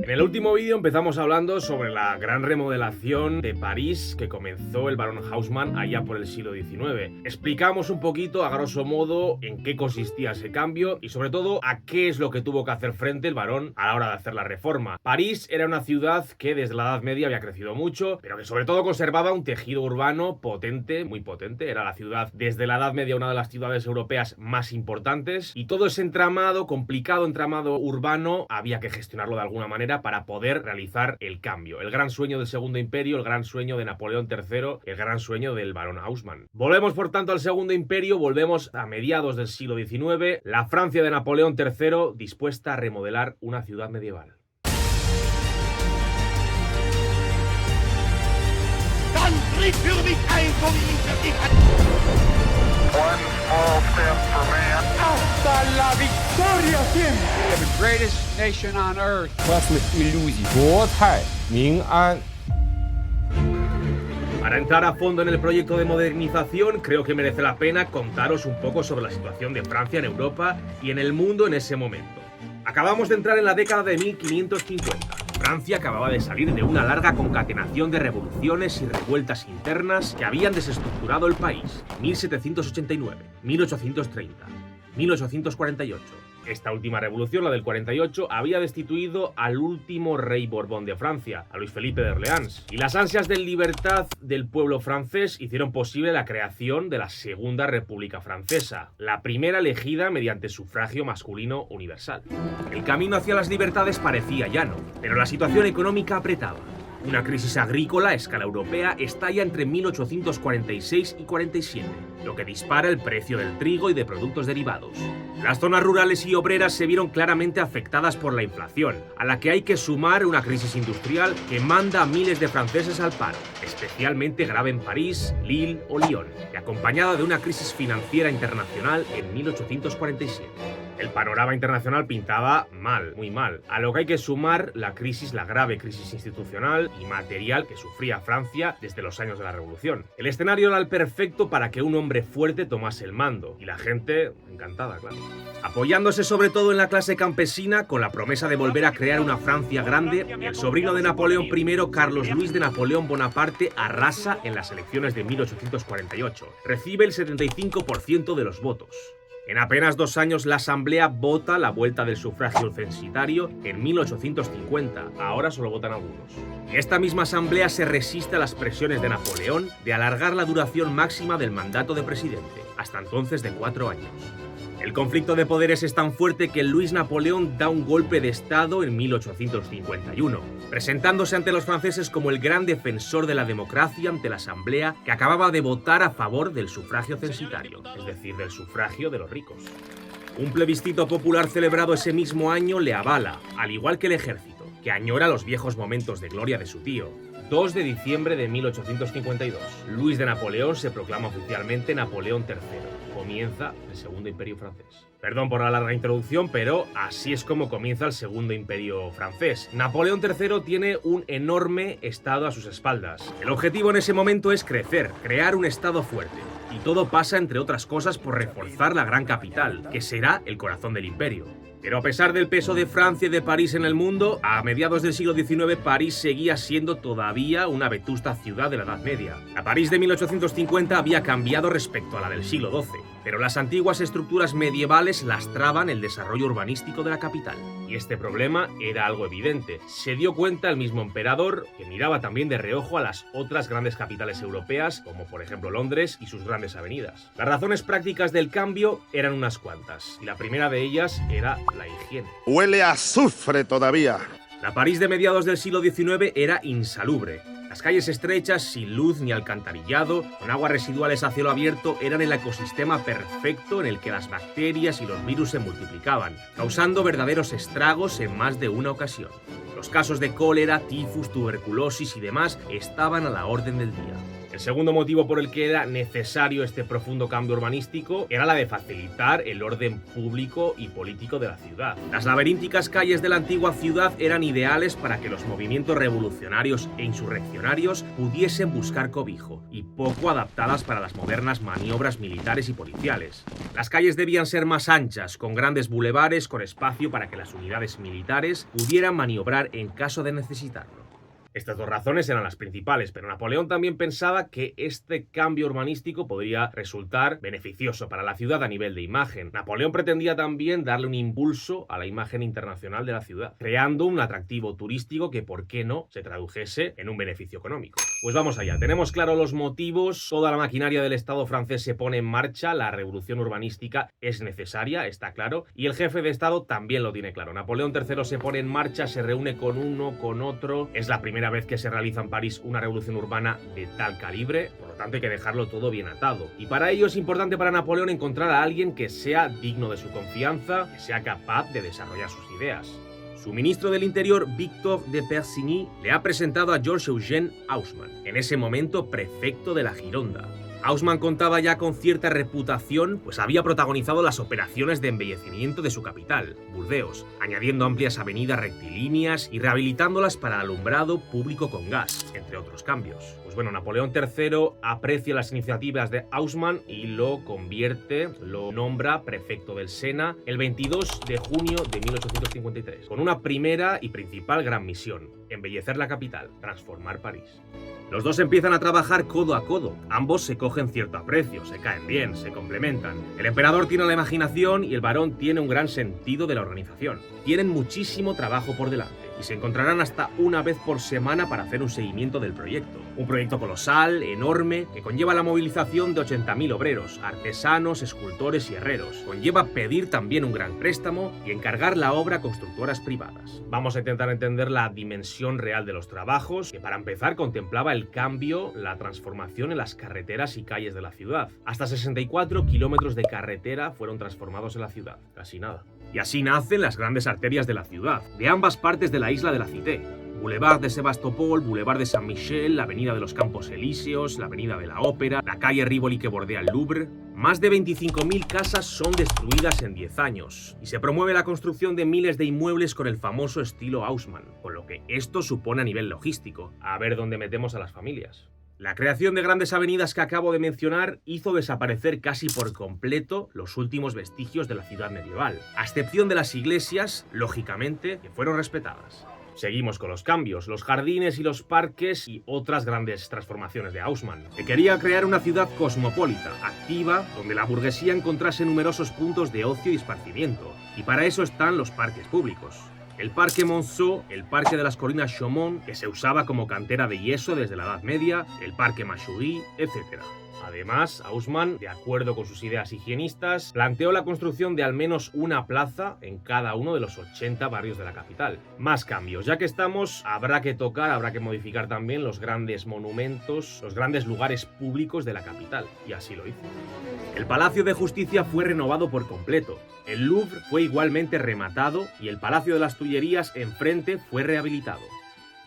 En el último vídeo empezamos hablando sobre la gran remodelación de París que comenzó el barón Haussmann allá por el siglo XIX. Explicamos un poquito, a grosso modo, en qué consistía ese cambio y sobre todo a qué es lo que tuvo que hacer frente el barón a la hora de hacer la reforma. París era una ciudad que desde la Edad Media había crecido mucho, pero que sobre todo conservaba un tejido urbano potente, muy potente. Era la ciudad desde la Edad Media una de las ciudades europeas más importantes y todo ese entramado, complicado entramado urbano, había que gestionarlo de alguna manera para poder realizar el cambio. El gran sueño del Segundo Imperio, el gran sueño de Napoleón III, el gran sueño del barón Haussmann. Volvemos por tanto al Segundo Imperio, volvemos a mediados del siglo XIX, la Francia de Napoleón III dispuesta a remodelar una ciudad medieval. ¡Hasta la victoria siempre! The greatest nation on earth. Классных иллюзий. 国泰民安。 Para entrar a fondo en el proyecto de modernización, creo que merece la pena contaros un poco sobre la situación de Francia en Europa y en el mundo en ese momento. Acabamos de entrar en la década de 1550. Francia acababa de salir de una larga concatenación de revoluciones y revueltas internas que habían desestructurado el país. 1789, 1830, 1848. Esta última revolución, la del 48, había destituido al último rey Borbón de Francia, a Luis Felipe de Orleans. Y las ansias de libertad del pueblo francés hicieron posible la creación de la Segunda República Francesa, la primera elegida mediante sufragio masculino universal. El camino hacia las libertades parecía llano, pero la situación económica apretaba. Una crisis agrícola a escala europea estalla entre 1846 y 47, lo que dispara el precio del trigo y de productos derivados. Las zonas rurales y obreras se vieron claramente afectadas por la inflación, a la que hay que sumar una crisis industrial que manda a miles de franceses al paro, especialmente grave en París, Lille o Lyon, y acompañada de una crisis financiera internacional en 1847. El panorama internacional pintaba mal, muy mal, a lo que hay que sumar la grave crisis institucional y material que sufría Francia desde los años de la Revolución. El escenario era el perfecto para que un hombre fuerte tomase el mando, y la gente encantada, claro. Apoyándose sobre todo en la clase campesina, con la promesa de volver a crear una Francia grande, el sobrino de Napoleón I, Carlos Luis de Napoleón Bonaparte, arrasa en las elecciones de 1848. Recibe el 75% de los votos. En apenas 2 años la Asamblea vota la vuelta del sufragio censitario en 1850, ahora solo votan algunos. Y esta misma Asamblea se resiste a las presiones de Napoleón de alargar la duración máxima del mandato de presidente, hasta entonces de 4 años. El conflicto de poderes es tan fuerte que Luis Napoleón da un golpe de estado en 1851, presentándose ante los franceses como el gran defensor de la democracia ante la Asamblea que acababa de votar a favor del sufragio censitario, es decir, del sufragio de los ricos. Un plebiscito popular celebrado ese mismo año le avala, al igual que el ejército, que añora los viejos momentos de gloria de su tío. 2 de diciembre de 1852, Luis de Napoleón se proclama oficialmente Napoleón III. Comienza el Segundo Imperio francés. Perdón por la larga introducción, pero así es como comienza el Segundo Imperio francés. Napoleón III tiene un enorme estado a sus espaldas. El objetivo en ese momento es crecer, crear un estado fuerte. Y todo pasa, entre otras cosas, por reforzar la gran capital, que será el corazón del imperio. Pero a pesar del peso de Francia y de París en el mundo, a mediados del siglo XIX París seguía siendo todavía una vetusta ciudad de la Edad Media. La París de 1850 había cambiado respecto a la del siglo XII, pero las antiguas estructuras medievales lastraban el desarrollo urbanístico de la capital. Y este problema era algo evidente. Se dio cuenta el mismo emperador, que miraba también de reojo a las otras grandes capitales europeas, como por ejemplo Londres y sus grandes avenidas. Las razones prácticas del cambio eran unas cuantas, y la primera de ellas era la higiene. Huele a azufre todavía. La París de mediados del siglo XIX era insalubre. Las calles estrechas, sin luz ni alcantarillado, con aguas residuales a cielo abierto, eran el ecosistema perfecto en el que las bacterias y los virus se multiplicaban, causando verdaderos estragos en más de una ocasión. Los casos de cólera, tifus, tuberculosis y demás estaban a la orden del día. El El segundo motivo por el que era necesario este profundo cambio urbanístico era la de facilitar el orden público y político de la ciudad. Las laberínticas calles de la antigua ciudad eran ideales para que los movimientos revolucionarios e insurreccionarios pudiesen buscar cobijo, y poco adaptadas para las modernas maniobras militares y policiales. Las calles debían ser más anchas, con grandes bulevares con espacio para que las unidades militares pudieran maniobrar en caso de necesitarlo. Estas dos razones eran las principales, pero Napoleón también pensaba que este cambio urbanístico podría resultar beneficioso para la ciudad a nivel de imagen. Napoleón pretendía también darle un impulso a la imagen internacional de la ciudad, creando un atractivo turístico que, por qué no, se tradujese en un beneficio económico. Pues vamos allá, tenemos claro los motivos, toda la maquinaria del Estado francés se pone en marcha, la revolución urbanística es necesaria, está claro, y el jefe de Estado también lo tiene claro. Napoleón III se pone en marcha, se reúne con uno, con otro, es la primera vez que se realiza en París una revolución urbana de tal calibre, por lo tanto hay que dejarlo todo bien atado. Y para ello es importante para Napoleón encontrar a alguien que sea digno de su confianza, que sea capaz de desarrollar sus ideas. Su ministro del Interior, Victor de Persigny, le ha presentado a Georges Eugène Haussmann, en ese momento prefecto de la Gironda. Haussmann contaba ya con cierta reputación, pues había protagonizado las operaciones de embellecimiento de su capital, Burdeos, añadiendo amplias avenidas rectilíneas y rehabilitándolas para alumbrado público con gas, entre otros cambios. Pues bueno, Napoleón III aprecia las iniciativas de Haussmann y lo nombra prefecto del Sena el 22 de junio de 1853, con una primera y principal gran misión: embellecer la capital, transformar París. Los dos empiezan a trabajar codo a codo. Ambos se cogen cierto aprecio, se caen bien, se complementan. El emperador tiene la imaginación y el barón tiene un gran sentido de la organización. Tienen muchísimo trabajo por delante y se encontrarán hasta una vez por semana para hacer un seguimiento del proyecto. Un proyecto colosal, enorme, que conlleva la movilización de 80.000 obreros, artesanos, escultores y herreros. Conlleva pedir también un gran préstamo y encargar la obra a constructoras privadas. Vamos a intentar entender la dimensión real de los trabajos, que para empezar contemplaba el cambio, la transformación en las carreteras y calles de la ciudad. Hasta 64 kilómetros de carretera fueron transformados en la ciudad, casi nada. Y así nacen las grandes arterias de la ciudad, de ambas partes de la isla de la Cité. Boulevard de Sebastopol, Boulevard de Saint-Michel, la Avenida de los Campos Elíseos, la Avenida de la Ópera, la calle Rivoli que bordea el Louvre. Más de 25.000 casas son destruidas en 10 años y se promueve la construcción de miles de inmuebles con el famoso estilo Haussmann, con lo que esto supone a nivel logístico. A ver dónde metemos a las familias. La creación de grandes avenidas que acabo de mencionar hizo desaparecer casi por completo los últimos vestigios de la ciudad medieval, a excepción de las iglesias, lógicamente, que fueron respetadas. Seguimos con los cambios, los jardines y los parques y otras grandes transformaciones de Haussmann, que quería crear una ciudad cosmopolita, activa, donde la burguesía encontrase numerosos puntos de ocio y esparcimiento, y para eso están los parques públicos. El Parque Monceau, el Parque de las Colinas Chaumont, que se usaba como cantera de yeso desde la Edad Media, el Parque Machury, etc. Además, Haussmann, de acuerdo con sus ideas higienistas, planteó la construcción de al menos una plaza en cada uno de los 80 barrios de la capital. Más cambios, ya que estamos, habrá que modificar también los grandes monumentos, los grandes lugares públicos de la capital, y así lo hizo. El Palacio de Justicia fue renovado por completo, el Louvre fue igualmente rematado y el Palacio de las Tullerías enfrente fue rehabilitado.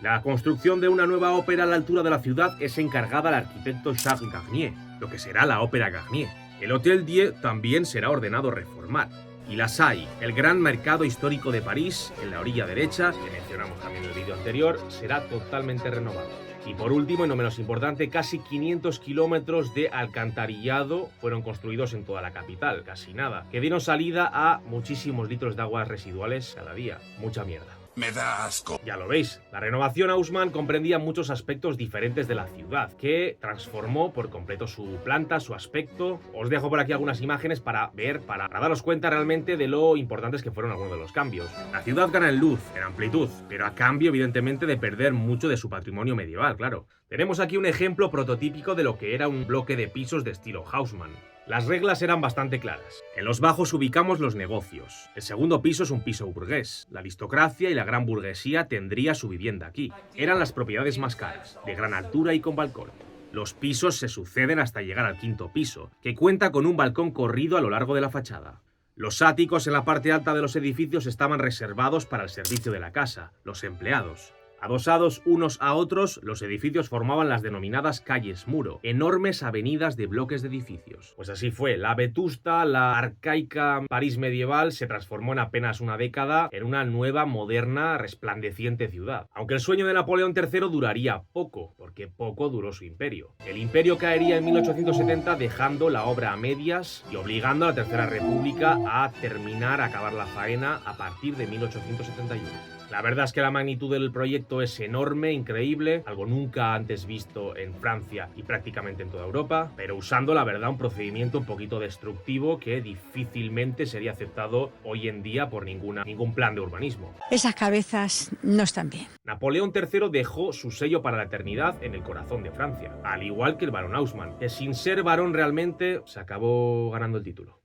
La construcción de una nueva ópera a la altura de la ciudad es encargada al arquitecto Charles Garnier, lo que será la Ópera Garnier. El Hôtel Dieu también será ordenado reformar. Y la Salle, el gran mercado histórico de París, en la orilla derecha, que mencionamos también en el vídeo anterior, será totalmente renovado. Y por último, y no menos importante, casi 500 kilómetros de alcantarillado fueron construidos en toda la capital, casi nada, que dieron salida a muchísimos litros de aguas residuales cada día. Mucha mierda. Me da asco. Ya lo veis, la renovación Haussmann comprendía muchos aspectos diferentes de la ciudad, que transformó por completo su planta, su aspecto. Os dejo por aquí algunas imágenes para daros cuenta realmente de lo importantes que fueron algunos de los cambios. La ciudad gana en luz, en amplitud, pero a cambio evidentemente de perder mucho de su patrimonio medieval, claro. Tenemos aquí un ejemplo prototípico de lo que era un bloque de pisos de estilo Haussmann. Las reglas eran bastante claras. En los bajos ubicamos los negocios. El segundo piso es un piso burgués. La aristocracia y la gran burguesía tendría su vivienda aquí. Eran las propiedades más caras, de gran altura y con balcón. Los pisos se suceden hasta llegar al quinto piso, que cuenta con un balcón corrido a lo largo de la fachada. Los áticos en la parte alta de los edificios estaban reservados para el servicio de la casa, los empleados. Adosados unos a otros, los edificios formaban las denominadas calles muro, enormes avenidas de bloques de edificios. Pues así fue, la vetusta, la arcaica París medieval se transformó en apenas una década en una nueva, moderna, resplandeciente ciudad. Aunque el sueño de Napoleón III duraría poco, porque poco duró su imperio. El imperio caería en 1870 dejando la obra a medias y obligando a la Tercera República a acabar la faena a partir de 1871. La verdad es que la magnitud del proyecto es enorme, increíble, algo nunca antes visto en Francia y prácticamente en toda Europa, pero usando, la verdad, un procedimiento un poquito destructivo que difícilmente sería aceptado hoy en día por ningún plan de urbanismo. Esas cabezas no están bien. Napoleón III dejó su sello para la eternidad en el corazón de Francia, al igual que el barón Haussmann, que sin ser barón realmente se acabó ganando el título.